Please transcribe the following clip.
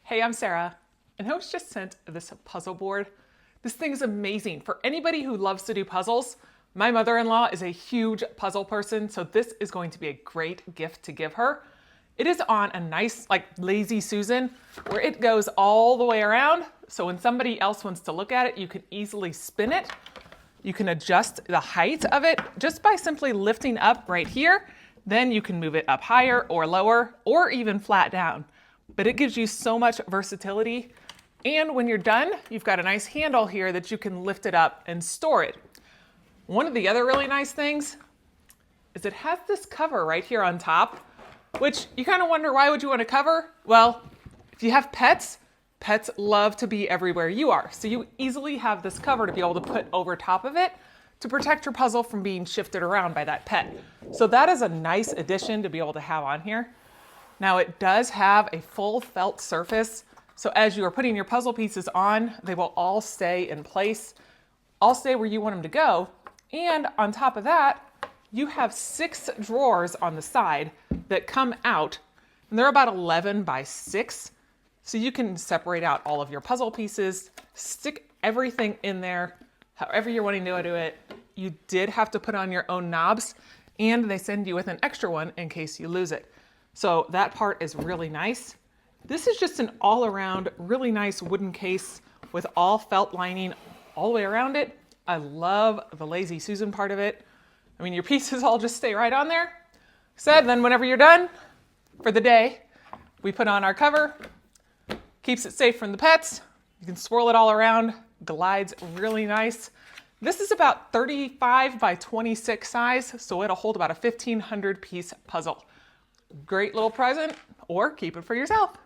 Hey, I'm Sarah, and I was just sent this puzzle board. This thing is amazing for anybody who loves to do puzzles. My mother-in-law is a huge puzzle person, so this is going to be a great gift to give her. It is on a nice, like Lazy Susan, where it goes all the way around. So when somebody else wants to look at it, you can easily spin it. You can adjust the height of it just by simply lifting up right here. Then you can move it up higher or lower, or even flat down. But it gives you so much versatility. And when you're done, you've got a nice handle here that you can lift it up and store it. One of the other really nice things is it has this cover right here on top, which you kind of wonder, why would you want to cover? Well, if you have pets, pets love to be everywhere you are. So you easily have this cover to be able to put over top of it to protect your puzzle from being shifted around by that pet. So that is a nice addition to be able to have on here. Now it does have a full felt surface. So as you are putting your puzzle pieces on, they will all stay in place, all stay where you want them to go. And on top of that, you have 6 drawers on the side that come out, and they're about 11 by 6. So you can separate out all of your puzzle pieces, stick everything in there, however you're wanting to do it. You did have to put on your own knobs, and they send you with an extra one in case you lose it. So that part is really nice. This is just an all-around really nice wooden case with all felt lining all the way around it. I love the Lazy Susan part of it. I mean, your pieces all just stay right on there. So then whenever you're done for the day, we put on our cover, keeps it safe from the pets. You can swirl it all around, glides really nice. This is about 35 by 26 size, so it'll hold about a 1,500 piece puzzle. Great little present, or keep it for yourself.